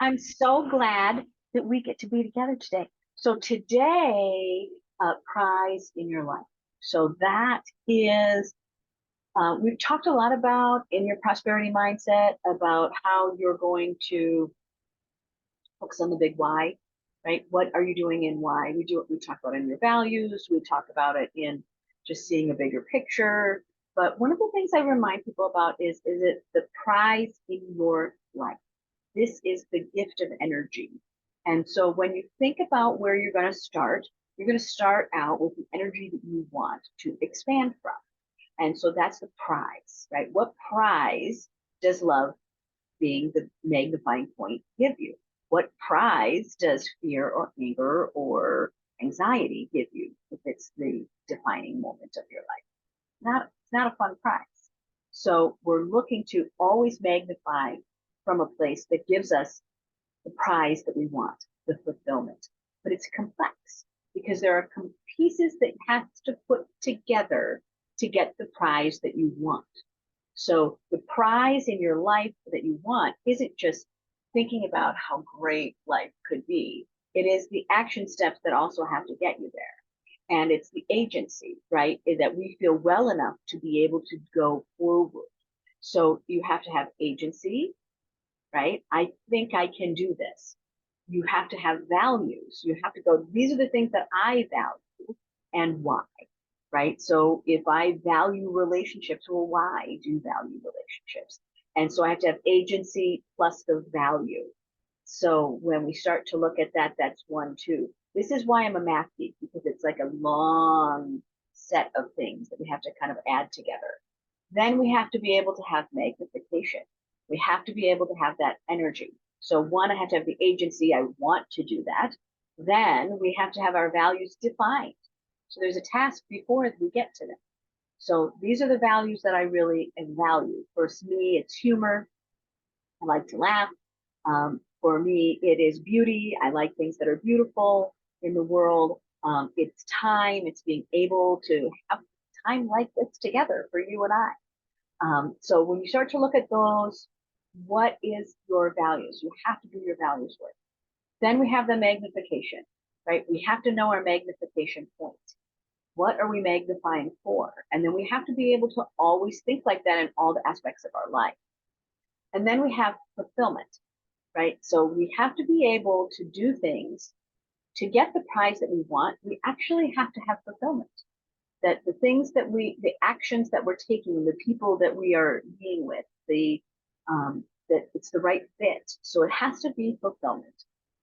I'm so glad that we get to be together today. So today, prize in your life. So that is, we've talked a lot about in your prosperity mindset about how you're going to focus on the big why, right? What are you doing and why? We talk about it in your values. We talk about it in just seeing a bigger picture. But one of the things I remind people about is it the prize in your life? This is the gift of energy. And so when you think about where you're going to start out with the energy that you want to expand from. And so that's the prize, right? What prize does love, being the magnifying point, give you? What prize does fear or anger or anxiety give you if it's the defining moment of your life? It's not a fun prize. So we're looking to always magnify from a place that gives us the prize that we want, the fulfillment. But it's complex because there are pieces that have to put together to get the prize that you want. So the prize in your life that you want isn't just thinking about how great life could be. It is the action steps that also have to get you there. And it's the agency, right? That we feel well enough to be able to go forward. So you have to have agency, right? I think I can do this. You have to have values. You have to go, these are the things that I value and why, right? So if I value relationships, well, why do you value relationships? And so I have to have agency plus the value. So when we start to look at that, that's one, two. This is why I'm a math geek, because it's like a long set of things that we have to kind of add together. Then we have to be able to have magnification. We have to be able to have that energy. So one, I have to have the agency. I want to do that. Then we have to have our values defined. So there's a task before we get to them. So these are the values that I really value. For me, it's humor. I like to laugh. For me, it is beauty. I like things that are beautiful in the world. It's time. It's being able to have time like this together for you and I. So when you start to look at those, what is your values? You have to do your values work. Then we have the magnification, right? We have to know our magnification point. What are we magnifying for? And then we have to be able to always think like that in all the aspects of our life. And then we have fulfillment, right? So we have to be able to do things to get the prize that we want. We actually have to have fulfillment. That the things that the actions that we're taking, the people that we are being with, that it's the right fit. So it has to be fulfillment.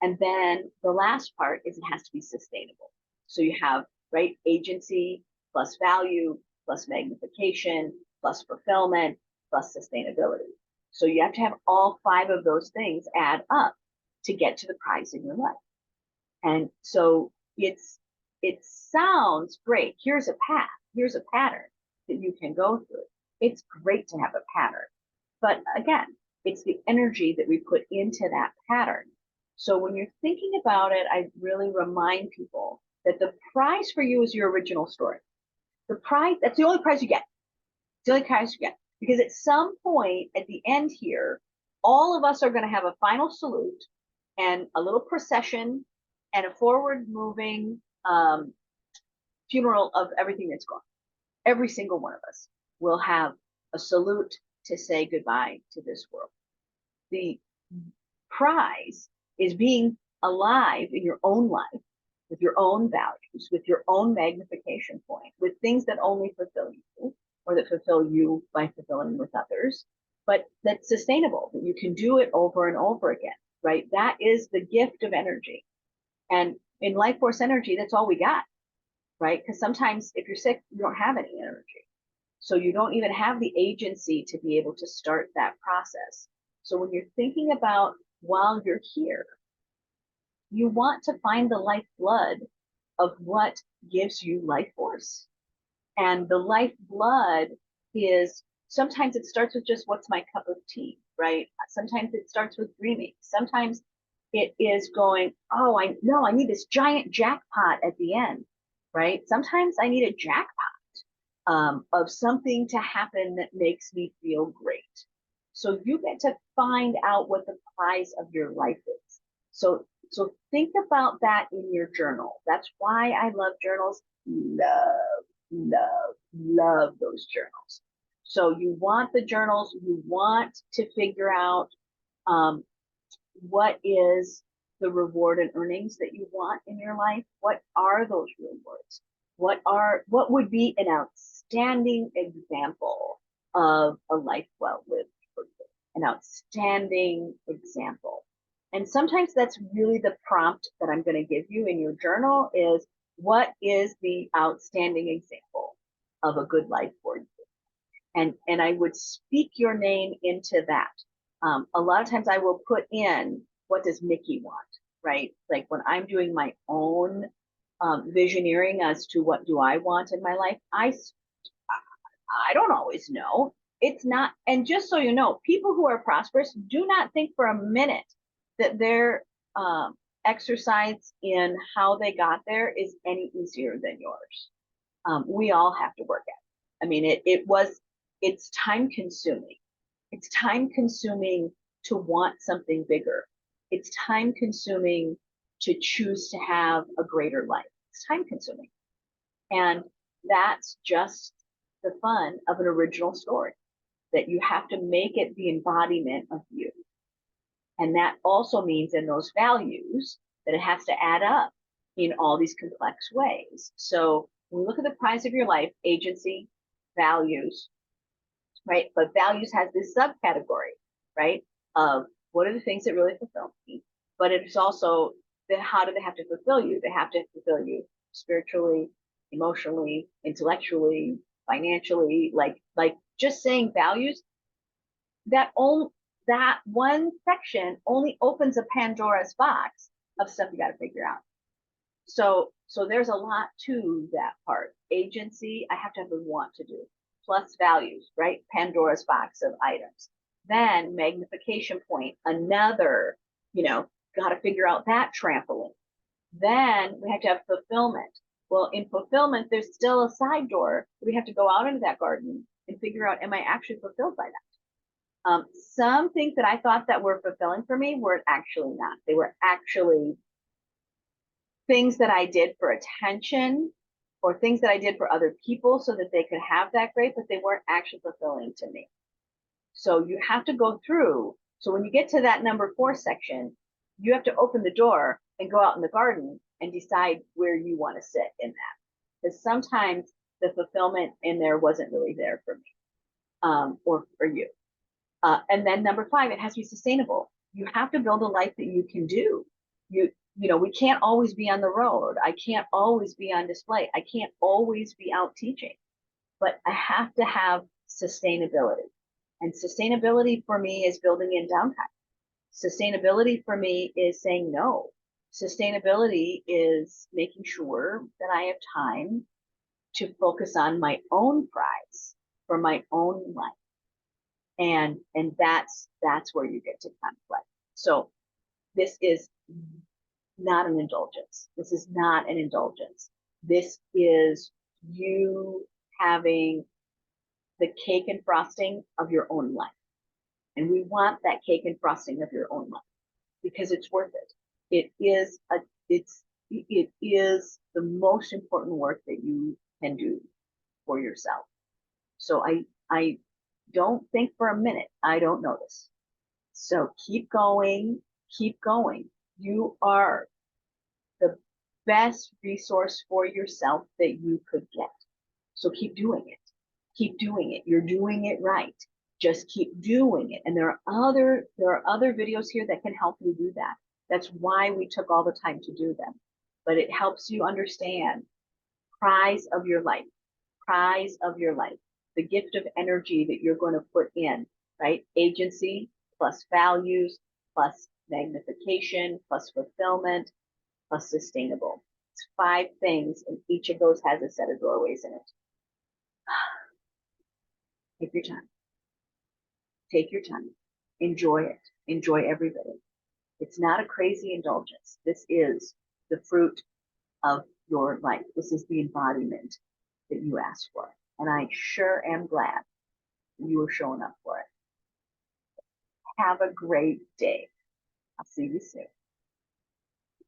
And then the last part is it has to be sustainable. So you have, right, agency plus value plus magnification plus fulfillment plus sustainability. So you have to have all five of those things add up to get to the prize in your life. And so it sounds great. Here's a path, here's a pattern that you can go through. It's great to have a pattern. But again, it's the energy that we put into that pattern. So when you're thinking about it, I really remind people that the prize for you is your original story. The prize, that's the only prize you get. It's the only prize you get. Because at some point at the end here, all of us are going to have a final salute and a little procession and a forward moving funeral of everything that's gone. Every single one of us will have a salute to say goodbye to this world. The prize is being alive in your own life with your own values, with your own magnification point, with things that only fulfill you or that fulfill you by fulfilling with others, but that's sustainable, that you can do it over and over again, right? That is the gift of energy. And in life force energy, that's all we got, right? Because sometimes if you're sick, you don't have any energy. So you don't even have the agency to be able to start that process. So when you're thinking about while you're here, you want to find the lifeblood of what gives you life force. And the lifeblood is sometimes it starts with just what's my cup of tea, right? Sometimes it starts with dreaming. Sometimes it is going, oh, I know I need this giant jackpot at the end, right? Sometimes I need a jackpot of something to happen that makes me feel great. So you get to find out what the prize of your life is. So think about that in your journal. That's why I love journals. Love, love, love those journals. So you want the journals, you want to figure out um, what is the reward and earnings that you want in your life? What are those rewards? What would be an outstanding example of a life well lived for you? An outstanding example. And sometimes that's really the prompt that I'm going to give you in your journal is what is the outstanding example of a good life for you? And I would speak your name into that. A lot of times I will put in what does Mickey want, right? Like when I'm doing my own visioneering as to what do I want in my life, I don't always know. It's not, and just so you know, people who are prosperous do not think for a minute that their exercise in how they got there is any easier than yours. We all have to work at it. I mean, it's time consuming. It's time consuming to want something bigger. It's time consuming to choose to have a greater life. It's time consuming. And that's just the fun of an original story, that you have to make it the embodiment of you. And that also means in those values that it has to add up in all these complex ways. So when we look at the prize of your life, agency, values, right? But values has this subcategory, right? Of what are the things that really fulfill me? But it's also how do they have to fulfill you? They have to fulfill you spiritually, emotionally, intellectually, financially. Like just saying values, that one section only opens a Pandora's box of stuff you got to figure out. So there's a lot to that part. Agency, I have to have a want to do, plus values, right? Pandora's box of items. Then magnification point, another, got to figure out that trampoline. Then we have to have fulfillment. Well, in fulfillment, there's still a side door. We have to go out into that garden and figure out, am I actually fulfilled by that? Some things that I thought that were fulfilling for me were actually not. They were actually things that I did for attention or things that I did for other people so that they could have that great, but they weren't actually fulfilling to me. So you have to go through. So when you get to that number 4 section, you have to open the door and go out in the garden and decide where you want to sit in that. Because sometimes the fulfillment in there wasn't really there for me or for you. And then number 5, it has to be sustainable. You have to build a life that you can do. We can't always be on the road. I can't always be on display. I can't always be out teaching, but I have to have sustainability. And sustainability for me is building in downtime. Sustainability for me is saying no. Sustainability is making sure that I have time to focus on my own prize for my own life. And that's where you get to conflict. So this is not an indulgence. This is not an indulgence. This is you having the cake and frosting of your own life. And we want that cake and frosting of your own life because it's worth it. It is the most important work that you can do for yourself. So I don't think for a minute I don't know this. So keep going, keep going. You are the best resource for yourself that you could get. So keep doing it. Keep doing it. You're doing it right. Just keep doing it. And there are other videos here that can help you do that. That's why we took all the time to do them. But it helps you understand prize of your life, prize of your life, the gift of energy that you're going to put in, right? Agency plus values plus magnification plus fulfillment plus sustainable. It's 5 things, and each of those has a set of doorways in it. Take your time. Take your time. Enjoy it. Enjoy every bit of it. It's not a crazy indulgence. This is the fruit of your life. This is the embodiment that you asked for. And I sure am glad you were showing up for it. Have a great day. I'll see you soon.